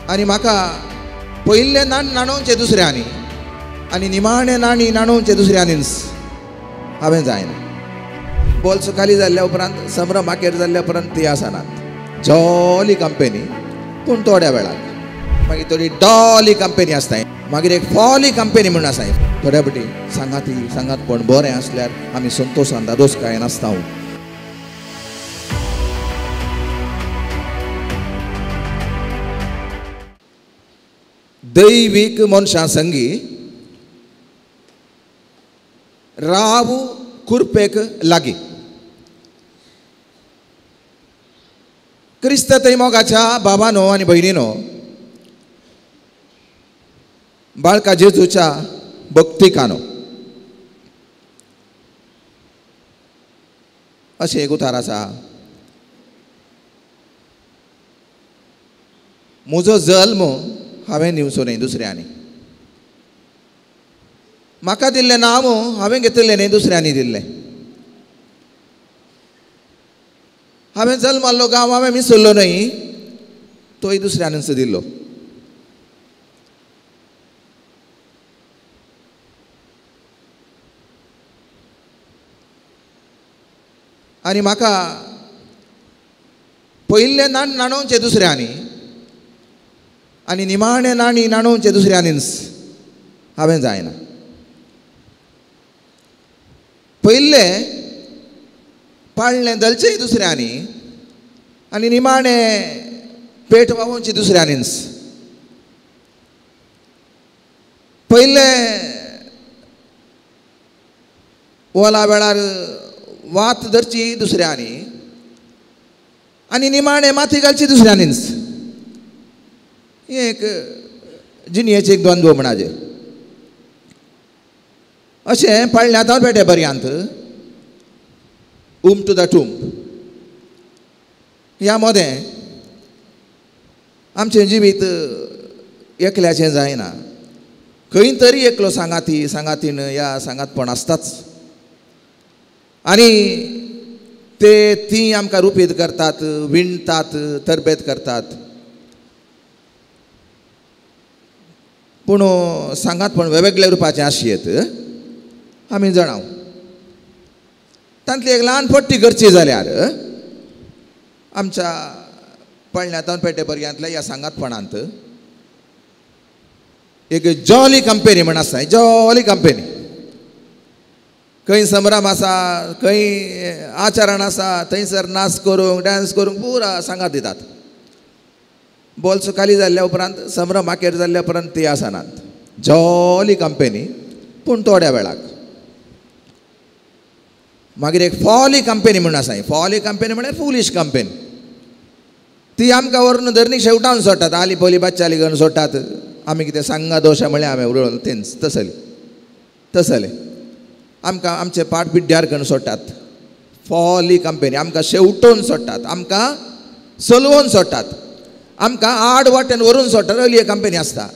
आनी म्हाका पयले नाण नाणोवचे दुसऱ्यांनी आनी निमाणे नाणी नाणोवचे दुसऱ्यांनीच हांवें जायना। बोल्स खाली जाल्ल्या उपरांत संभ्रम माकेर जाल्ल्या उपरांत ती आसनात जॉली कंपनी, पूण थोड्या वेळाक मागीर थोडी डॉली कंपनी आसताय, मागीर एक फॉली कंपनी म्हणून आसाय। थोड्या फावटी सांगात कोण बरें आसल्यार आमी संतोशान दादोस काय नासता। दैवीक मनशां संगी राव कुरपेक लागी। क्रिस्त मोगाच्या बाबानो आनी भयणीनो, बाळका जेजूच्या भक्तिकानो, अशें एक उतार आसा। म्हजो जल्म हांवें दिवचो न्ही दुसऱ्यांनी, म्हाका दिल्लें नांव हांवें घेतिल्लें न्ही दुसऱ्यांनी दिल्लें। हांवें जल्माल्लो गांव हांवें मिसळ्ळो न्ही, तोय दुसऱ्यानच दिल्लो। आनी म्हाका पयले नाण नाणोवचे दुसऱ्यांनी आनी निमाणे नाणी नाणोवचे दुसऱ्यांनीच हांवें जायना। पयले पाळणें दलचेय दुसऱ्यांनी आनी निमाणे पेट वावोवचे दुसऱ्यांनीच। पयले ओला वेळार वात धरची दुसऱ्यांनी आनी निमाणे माथी घालची दुसऱ्यांनीच। हे एक जिणयेचें एक द्वंद्व म्हणाजे। अशें पाळण्यांत पेटे पर्यंत टू द टूम्ब ह्या मोदें आमचें जिवीत एकल्याचें जायना। खंय तरी एकलो सांगातीन या सांगातपण आसताच आनी ती आमकां रुपीत करतात, विणतात, तरबेत करतात। पूण सांगातपण वेगवेगळ्या रुपाचें आसयेत आमी जाणाव। तांतली एक ल्हान पट्टी करची जाल्यार आमच्या पळण्यातून पेटे पर्यंतल्या ह्या सांगातपणांत एक जॉली कंपनी म्हण आसा। जॉली कंपनी खंय संभ्रम आसा, खंय आचरण आसा, थंयसर नाच करूंक डान्स करूंक पुरा सांगात दितात। बोल्स खाली जाल्ल्या उपरांत संभ्रम माकेर जाल्ल्या उपरांत ती आसनात जॉली कंपनी, पूण थोड्या वेळाक मागीर एक फॉली कंपनी म्हणून आसा। फॉली कंपनी म्हळ्यार फुलीश कंपनी। ती आमकां व्हरून धरणी शेवटावन सोडटात, आली पोली बाच्चाली घेवन सोडटात। आमी कितें सांगा दोशा म्हळ्यार हांवें उडोवन तेंच तसले आमकां आमचे पाट पिड्ड्यार करून सोडटात। फॉली कंपनी आमकां शेवटोवन सोडटात, आमकां चलवून सोडटात, आमकां आड वाटेन व्हरून सोडटात। असली एक कंपनी आसता।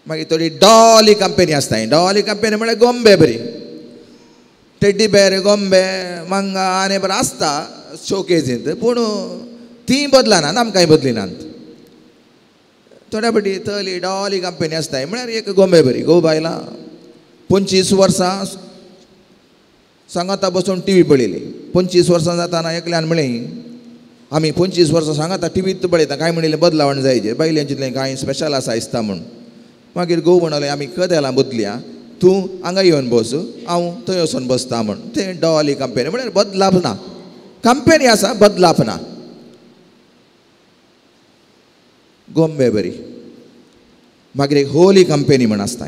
मागीर थोडी डॉली कंपनी आसता। डॉली कंपनी म्हळ्यार गोंबे बरी, टेड्डी बेर, गोंबे, मंगा आनी बरें आसता शोकेजींत, पूण ती बदलानात, आमकांय बदलिनात। थोड्या फावटी थली डॉली कंपनी आसता म्हळ्यार एक गोंबे बरी, गो बायलां 25 वर्सां सांगाता बसून टीव्ही पळयली। 25 वर्सां जाताना एकल्यान म्हळें आमी 25 वर्सां सांगाता टीव्हीत पळयता, काय म्हणिल्लें बदलावण जायचें, बायल्यांचें कांय स्पेशल आसा दिसता म्हूण। मागीर घोव म्हणलें आमी कदेलां बदलया, तूं हांगा येवन बस, हांव थंय वचून बसता म्हूण। तें डॉली कंपनी म्हळ्यार बदलाप ना, कंपनी आसा बदलाप ना। गोंबे बरी। मागीर एक होली कंपनी म्हण आसता।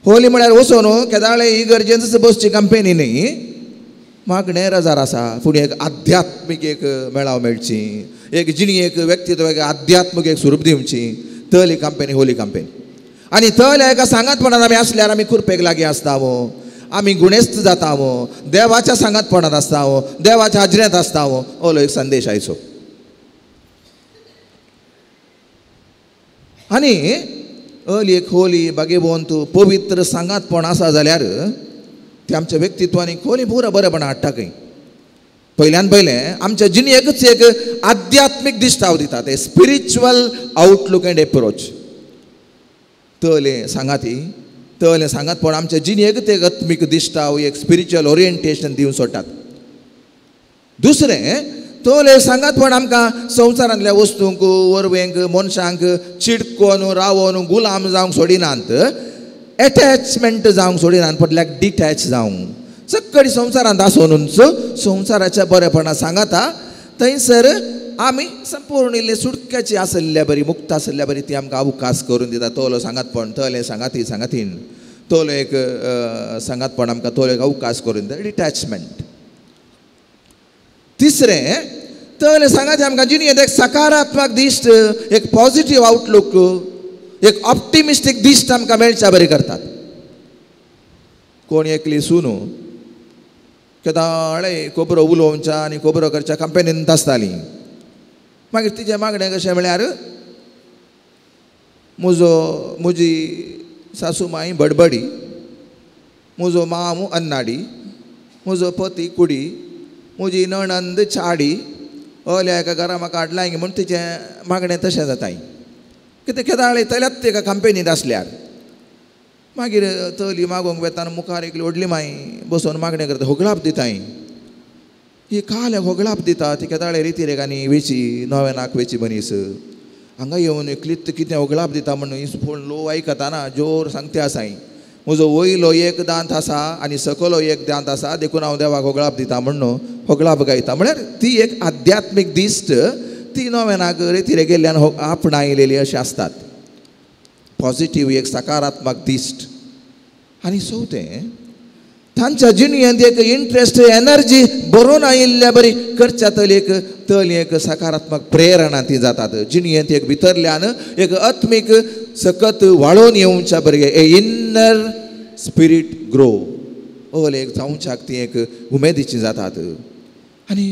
होली म्हळ्यार वचून केदाळे ही गरजेनच बसची कंपनी न्ही, मागणें रजार आसा, पूण एक आध्यात्मीक एक मेळाव मेळची, एक जिणयेक व्यक्तित्वाक आध्यात्मीक एक स्वरूप दिवची, तली कंपनी होली कंपनी। आनी तल्या एका सांगातपणान आमी आसल्यार आमी कुरपेक लागीं आसतावो, आमी गुणेस्त जातावो, देवाच्या सांगातपणांत आसतावो, देवाच्या हाजऱ्यांत आसतावो, ओलो एक संदेश आयचो। आनी अली एक खोली बागेबोंत पवित्र सांगातपण आसा जाल्यार ती आमच्या व्यक्तित्वानी खोली पुरा बरेपणां हाडटा खंय। पयलें आमच्या जिणेकच एक आध्यात्मीक दिश्टाव दितात, ए स्पिरिच्युअल आउटलूक अँड एप्रोच. तले सांगात पण आमच्या जिणेकच एक आत्मीक दिश्टाव, एक स्पिरिच्युअल ओरिएंटेशन दिवन सोडटात. दुसरें तोले सांगात पण आमकां संवसारांतल्या वस्तूंक वरवेंक मनशांक चिडकोन रावोन गुलाम जावंक सोडिनात, एटॅचमेंट जावंक सोडिनात, फाटल्याक डिटॅच जावंक सक्कडी संवसारांत आसूनच संवसाराच्या बरेपणा सांगाता. थंयसर आमी संपूर्ण इल्ले सुटक्याची आसल्या बरी, मुक्त आसल्या बरी ती आमकां अवकाश करून दिता. तोलो सांगातपण, तले सांगातीन तोलो एक सांगातपण आमकां तोलो एक अवकाश करून दिता, डिटॅचमेंट. तिसरें तले सांगात आमकां जिणेंत एक सकारात्मक दिश्ट, एक पॉझिटिव्ह आउटलूक, एक ऑप्टिमिस्टीक दिश्ट आमकां मेळच्या बरी करतात. कोण एकली सुनू केदाळे खोबरो उलोवच्या आनी खोबरो करच्या कंपनींत आसताली. मागीर तिचें मागणें कशें म्हळ्यार म्हजी सासूमाई बडबडी, म्हजो मामू अन्नाडी, म्हजो पती कुडी, म्हजी नणंद चाडी, अल्या एका घरा म्हाका हाडलां म्हूण तिचें मागणें तशें जाताय. कितें केदाळे तल्यात एका कंपनींत आसल्यार मागीर तली मागोवंक वेताना मुखार एकली व्हडली माई बसून मागणें करता, होगळाप दिताय. ही काल होगळाप दिता ती केदाळे रिती रेगांनी वेची नव्यानाक वेची मनीस हांगा येवन क्लित कितें होगळाप दिता म्हणून फोन लो आयकताना जोर सांगते आसाय. म्हजो वयलो एक दांत आसा आनी सकलो एक दांत आसा, देखून हांव देवाक होगळाप दिता म्हणून होगळाप गायता. म्हळ्यार ती एक आध्यात्मीक दिश्ट ती नव्यानाक रिती रेगेल्ल्यान आपणायलेली अशी आसतात. पॉझिटिव्ह एक सकारात्मक दिश्ट. आनी चवथें तांच्या जिणेंत एक इंट्रस्ट एनर्जी बरोवन आयिल्ल्या बरी करच्या तली एक सकारात्मक प्रेरणा ती जातात. जिणेंत एक भितरल्यान एक आत्मीक सकत वाळोवन येवच्या बरी ए इन्नर स्पिरीट ग्रो ओल एक जावच्याक ती एक उमेदीची जातात. आनी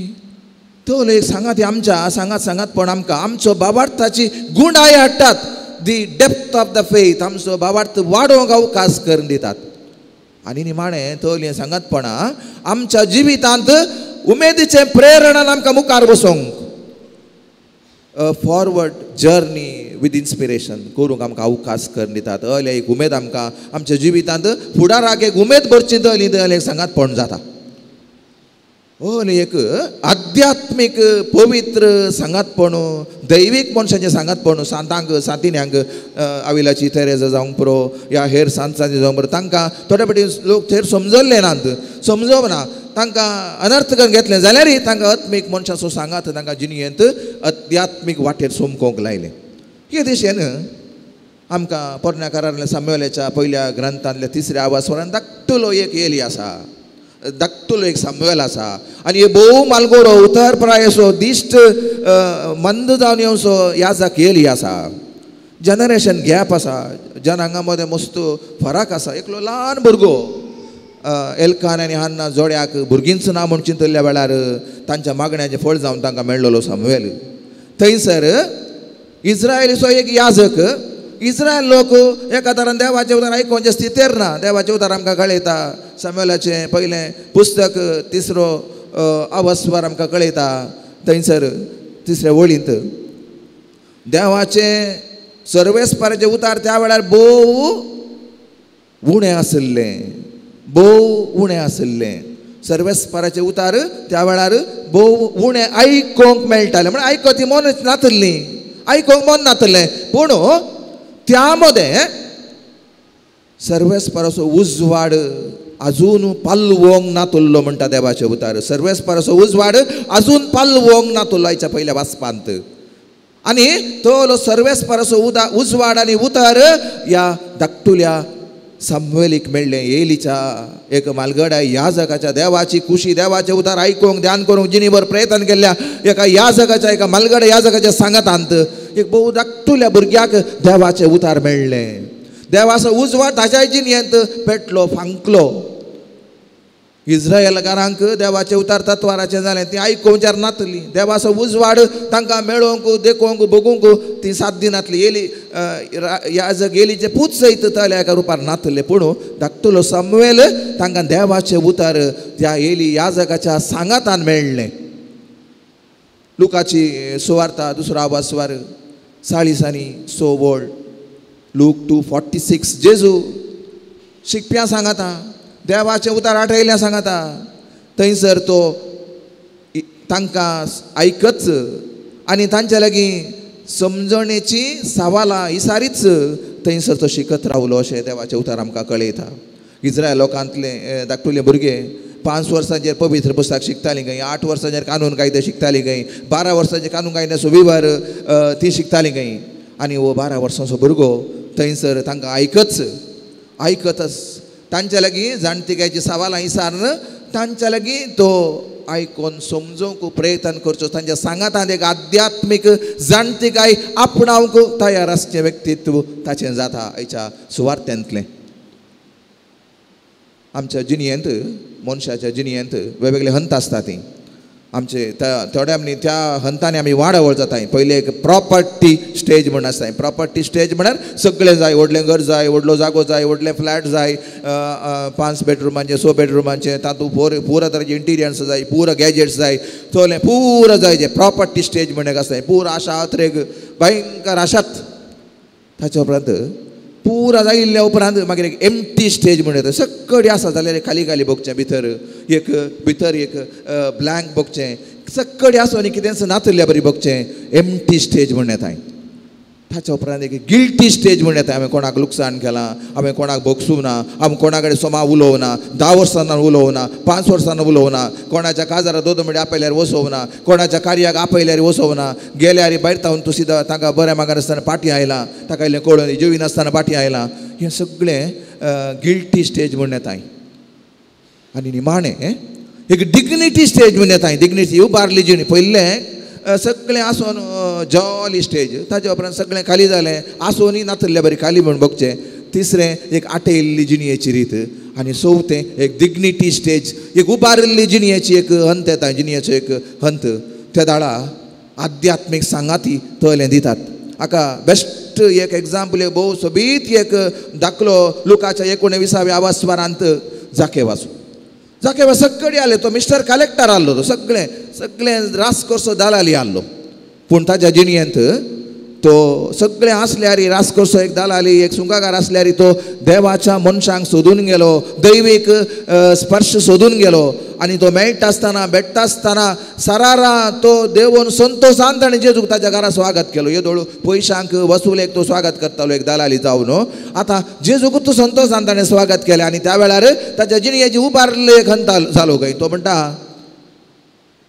तोल एक सांगात आमच्या सांगात पण आमकां आमचो बाबार्थाची गुणाय हाडटात. दी डेप्थ ऑफ द फेथ आमचो बाबार्थ वाडोवंक अवकाश करून दितात. आनी निमाणें तोल सांगातपणा आमच्या जिवितांत उमेदीचें प्रेरणान आमकां मुखार बसोवंक फॉरवर्ड जर्नी विथ इन्स्पिरेशन करूंक आमकां अवकाश करून दितात. अले एक उमेद आमकां आमच्या जिवितांत फुडाराक एक उमेद भरची तली एक सांगातपण जाता. एक आध्यात्मीक पवित्र सांगातपण, दैवीक मनशाचें सांगातपण सांतांक सांतिन्यांक आविलाची तेरेजा जावंक पुरो या हेर सांतांची जावंक पुरो तांकां थोडे फावटी लोक थेर समजल्ले नात, समजोवंक ना, तांकां अनर्थ करून घेतलें जाल्यारय तांकां आत्मीक मनशाचो सांगात तांकां जिणेंत आध्यात्मीक वाटेर सोमकोंक लायलें. हे दिशेन आमकां पोरण्याकारांतल्या सामुएलाच्या पयल्या ग्रंथांतल्या 3ऱ्या आवासवरान धाकटुलो एक एली आसा, धाकटुलो एक सामुएल आसा. आनी हे भोव मालगोडो उतर प्रायसो दिश्ट मंद जावन येवसो याजक एली आसा. जनरेशन गॅप आसा, जनांगा मदें मस्त फरक आसा. एकलो ल्हान भुरगो एल्कान आनी हान्ना जोड्याक भुरगींच ना म्हूण चिंतल्ल्या वेळार तांच्या मागण्याचें फळ जावन तांकां मेळ्ळलो सामुएल. थंयसर इस्रायलीचो एक याजक, इस्रायल लोक एका तरान देवाचें उतर आयकोवचे स्थितीर ना. देवाचें उतर आमकां कळयता सामुएलाचें पयलें पुस्तक 3रो अवस्वर आमकां कळयता. थंयसर 3ऱ्या वळींत देवाचें सर्वेस्पराचें उतार त्या वेळार भोव उणें आसलें. सर्वेस्पराचें उतार त्या वेळार भोव उणें आयकोवंक मेळटालें. म्हळ्यार आयको ती मन नातली, आयकोवंक मन नातलें. पूण त्या मदें सर्वेस्पराचो उजवाड अजून पालवोंक नातुल्लो म्हणटा देवाचे उतार. सर्वेस्पराचो उजवाड अजून पालवोंक नातुल्लो आयच्या पयल्या वाचपांत. आनी तो सर्वेस्पराचो उजवाड आनी उतर ह्या धाकटुल्या सामुएलीक मेळ्ळें. एलीच्या एक मालगड्या याजकाच्या देवाची खुशी, देवाचें उतार आयकोवंक ध्यान करूंक जिणीभर प्रयत्न केल्ल्या एका याजकाच्या एका मालगड्या याजकाच्या सांगातांत एक भोव धाकटुल्या भुरग्याक देवाचें उतार मेळ्ळें. देवाचो उजवाड ताच्या जिणेंत पेटलो, फांकलो. इस्रायलकारांक देवाचें उतार तत्वाराचें जालें, ती आयकोवच्यार नातलीं. देवाचो उजवाड तांकां मेळोवंक देखूंक बगूंक ती 7 दिनांतली एली याजक एलीचे पूत सयत तल्या एका रुपार नातले. पूण धाकटुलो सामुएल तांकां देवाचें उतार त्या एली याजकाच्या सांगातान मेळ्ळें. लुकाची सुवार्ता 2रा आवास्वार 40 सोवळ लूक 2:46 जेजू शिकप्या सांगाता देवाचे उतार आठयल्या सांगाता थंयसर तो तांकां आयकच आनी तांच्या लागीं समजणेची सवालां विचारीच थंयसर तो शिकत रावलो अशें देवाचे उतार आमकां कळयता. इस्रायल लोकांतले धाकटुले भुरगे 5 वर्सांचेर पवित्र पुस्तक शिकतालीं खंय, 8 वर्सांचेर कानून कायदे शिकतालीं खंय, 12 वर्सांचेर कानून कायद्याचो विवर ती शिकतालीं खंय. आनी हो 12 वर्सांचो भुरगो थंयसर तांकां आयकतच तांच्या लागीं जाणटेक्याची सवालां विचारन तांच्या लागीं तो आयकोन समजूंक प्रयत्न करचो. तांच्या सांगातांत एक आध्यात्मीक जाणटेकाय आपणावंक तयार आसचें व्यक्तित्व ताचें जाता हेच्या सुवार्थ्यांतलें. आमच्या जिणयेंत मनशाच्या जिणयेंत वेगवेगळे हंत आसता ती आमचे थोड्या त्या हंतांनी आमी वाडवळ जाताय. पयले एक प्रॉपर्टी स्टेज म्हण आसता. प्रॉपर्टी स्टेज म्हळ्यार सगळें जाय, व्हडलें घर जाय, व्हडलो जागो जाय, व्हडलें फ्लॅट जाय, 5 बेडरुमांचे 6 बेडरुमांचे, तातूंत पुरो तरेचे इंटिरियर्स जाय, पुरो गॅजेट्स जाय, सगळें पुरो जाय जे प्रॉपर्टी स्टेज म्हण एक आसता. पुरो आशा अत्रेक भयंकर आशात. ताच्या उपरांत पुरा जायिल्ल्या उपरांत मागीर एक एम्प्टी स्टेज म्हणून येता. सगळें आसा जाल्यार खाली खाली बघचें, भितर एक ब्लँक बघचें, सगळें आसूं आनी कितेंच नातल्या बरी बघचें, एम्प्टी स्टेज म्हणून येताय. ताच्या उपरांत एक गिल्टी स्टेज म्हणून येता. हांवें कोणाक लुकसाण केलां, हांवें कोणाक भोगसूं ना, हांवें कोणा कडेन सोमा उलोवना, 10 वर्सांना उलोवना, 5 वर्सांना उलोवना, कोणाच्या काजाराक दोदोमडी आपयल्यार वचोवना, कोणाच्या कार्याक आपयल्यार वचोवना, गेल्यार भायर तावन तूं सिदा ताका बरें मागार आसतना पाटी आयलां, ताका इल्लें कळून जेवी नासतना पाटी आयलां, हें सगळें गिल्टी स्टेज म्हणून येताय. आनी निमाणें एक डिग्निटी स्टेज म्हणून येताय. डिग्निटी उबारली जिणी पयलें सगळें आसोन जॉली स्टेज, ताच्या उपरांत सगळें खाली जालें, आसोनूय नातल्ल्या बरी खाली म्हूण बघचें. तिसरें एक आटयल्ली जिणयेची रीत आनी चवथें एक डिग्निटी स्टेज, एक उबारिल्ली जिणयेची एक हंत येता, जिणयेचो एक हंत. त्या दाळा आध्यात्मीक सांगाती तळें दितात. हाका बेस्ट एक एग्जाम्पल एक भोव सोबीत एक दाखलो लुकाच्या 19व्या आवास्वारांत जाकेवाचो. जाकेवा सगळें आले, तो मिस्टर कलेक्टर आहलो, तो सगळें रासकोरसो दलाली आहलो. पूण ताच्या जिणयेंत तो सगळें आसल्यार रासकोरसो एक दलाली, एक सुंगागार आसल्यार तो देवाच्या मनशांक सोदून गेलो, दैवीक स्पर्श सोदून गेलो. आनी तो मेळटा आसतना भेटता आसतना सरारा तो देवून संतोशान ताणें जेजूक ताच्या घरा स्वागत केलो. येदोळू पयशांक वसुलेक तो स्वागत करतालो एक दलाली जावन. आतां जेजूकूच तो संतोशान ताणें स्वागत केलें आनी त्या वेळार ताच्या जिणयेची उबारले एक हंत जालो खंय. तो म्हणटा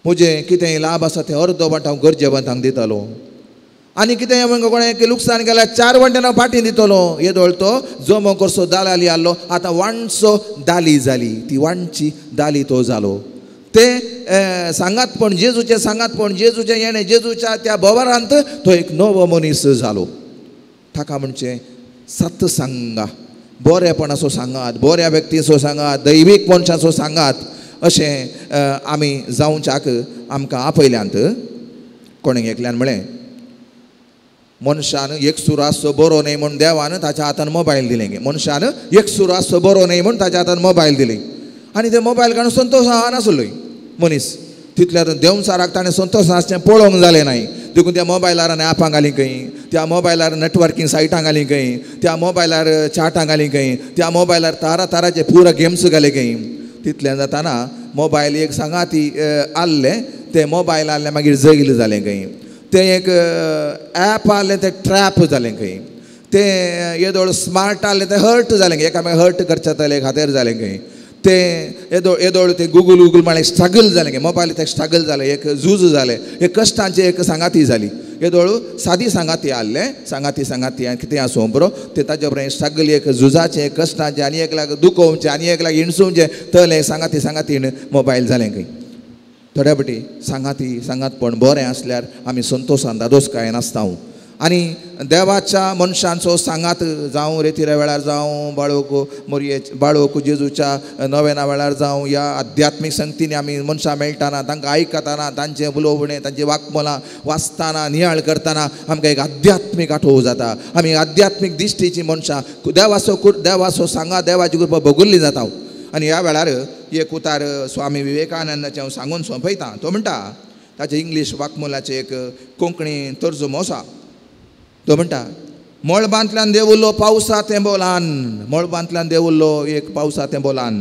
म्हजें कितेंय लाभ आसा तें अर्द वांटो हांव गरजेवंतांक दितलो, आनी कितेंय हांवें कोणें लुकसाण केल्यार 4 वांट्यान हांव फाटीं दितलो. येदोळ तो जमो करचो दलाली आहलो, आतां वांटचो दाली जाली, ती वांटची दाली तो जालो. ते सांगातपण जेजूचें सांगातपण, जेजूचें येणें, जेजूच्या त्या बोवारांत तो एक नवो मनीस जालो. ताका म्हणचें सत्संगा, बरेपणाचो सांगात, बऱ्या व्यक्तीचो सांगात, दैवीक मनशाचो सांगात अशें आमी जावच्याक आमकां आपयल्यांत. कोणें एकल्यान म्हळें मनशान एक सुरासो बरो न्हय म्हूण देवान ताच्या हातान मोबायल दिलें गे. मनशान एक सुरासो बरो न्हय म्हूण ताच्या हातान मोबायल दिलें आनी ते मोबायल काडून संतोशान आसलोय मनीस. तितल्यार देंवचाराक ताणें संतोश आसचें पळोवंक जालें नाय. देखून त्या मोबायलार ऍपां घालीं खंय, त्या मोबायलार नेटवर्कींग सायटां घालीं खंय, त्या मोबायलार चाटां घालीं खंय, त्या मोबायलार तरातराचे पुरो गेम्स घाले खंय. तितलें जाताना मोबायल एक सांगाती आहले, ते मोबायल आहले मागीर जैल जालें खंय. ते एक ऍप आहलें तें ट्रॅप जालें खंय. ते येदोळ स्मार्ट आहलें तें हर्ट जालें खंय, एकामेक हर्ट करचे तले खातीर जालें खंय. ते येदोळ ते गुगल म्हळ्यार स्ट्रगल जालें खंय. मोबायल ते स्ट्रगल जालें, एक झूज जालें, एक कश्टांची एक सांगाती जाली. येदोळ सादी सांगाती आहले, सांगाती आनी कितें आसूं बरो ते ताजे बरें स्ट्रगल एक झुजाचें, कश्टांचें, आनी एक लाग दुखोवचें, आनी एक लाग हिणसूंचें तले सांगातीन मोबायल जालें खंय. थोड्या फावटी सांगातपण बरें आसल्यार आमी संतोशान दादोसकाय नासता. आनी देवाच्या मनशांचो सांगात जावं रेतिऱ्या वेळार जावं, बाळोक जेजूच्या नवेना वेळार जावं, या आध्यात्मीक संगतींनी आमी मनशां मेळटाना, तांकां आयकताना, तांचें उलोवणें, तांचीं वाक्मलां वाचताना, नियाळ करतना आमकां एक आध्यात्मीक आठोव जाता. आमी आध्यात्मीक दिश्टीचीं मनशां, देवाचो सांगात, देवाची कृपा भोगुल्ली जाता. आनी ह्या वेळार एक उतार स्वामी विवेकानंदाचें हांव सांगून सोंपयतां. तो म्हणटा ताचे इंग्लीश वाक्मूलाचे एक कोंकणी तर्जुमो आसा. तो म्हणटा मळबांतल्यान देंवल्लो पावसा तेंबोलान, मळबांतल्यान देंवल्लो एक पावसा तेंबोलान.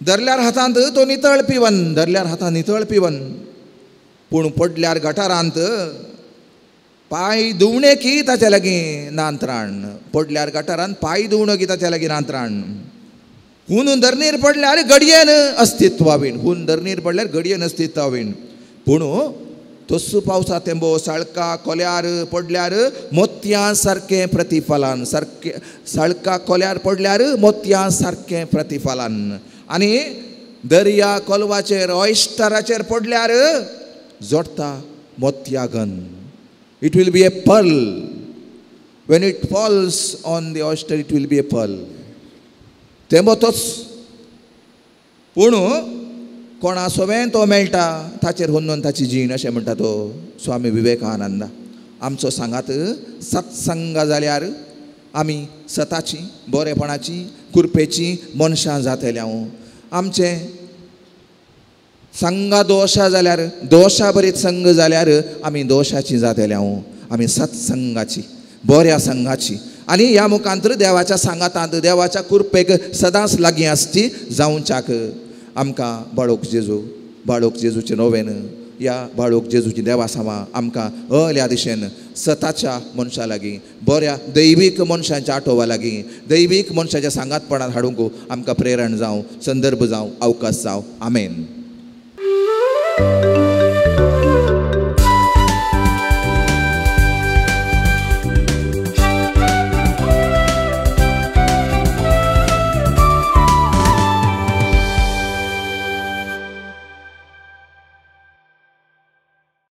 धरल्यार हातांत तो नितळ पिवन, धरल्यार हातांत नितळ पिवन, पूण पडल्यार गटारांत पांय धुवणे की ताचे लागीं नांतराण. पडल्यार गटारांत पांय धुवणो की ताचे लागीं नांतराण. हून धरणीर पडल्यार घडयेन अस्तित्वावीण, हून धरणीर पडल्यार घडयेन अस्तित्वावीण. पूण तस्सो पावसा तेंबो सळका कोल्यार पडल्यार मोतयां सारकें प्रतिफलान, सारकें सळका कोल्यार पडल्यार मोतयां सारकें प्रतिफलान. आनी दर्या कोलवाचेर ऑयस्टराचेर पडल्यार जोडटा मोतयागन. It will be a pearl. When it falls on the oyster, it will be a pearl. तेंबो तोच. पूण कोणा सोबें तो मेळटा ताचेर हुन्नून ताची जीण, अशें म्हणटा तो स्वामी विवेकानंद. आमचो सांगात सत्संग जाल्यार आमी सताची, बरेपणाची, कुरपेची मनशां जातल्यांव. आमचे संगा दोशा जाल्यार, दोशा बरीत संग जाल्यार आमी दोशाची जातल्यांव. आमी सत्संगाची, बऱ्या संघाची. आनी ह्या मुखांतर देवाच्या सांगातांत, देवाच्या कुरपेक सदांच लागीं आसची जावच्याक आमकां बाळोक जेजू, बाळोक जेजूचें नोवेन, ह्या बाळोक जेजूची देवासामां आमकां अल्या दिशेन सताच्या मनशा लागीं, बऱ्या दैवीक मनशांच्या आठोवा लागीं, दैवीक मनशाच्या सांगातपणान हाडूंक आमकां प्रेरण जावं, संदर्भ जावं, अवकाश जावं. आमेन.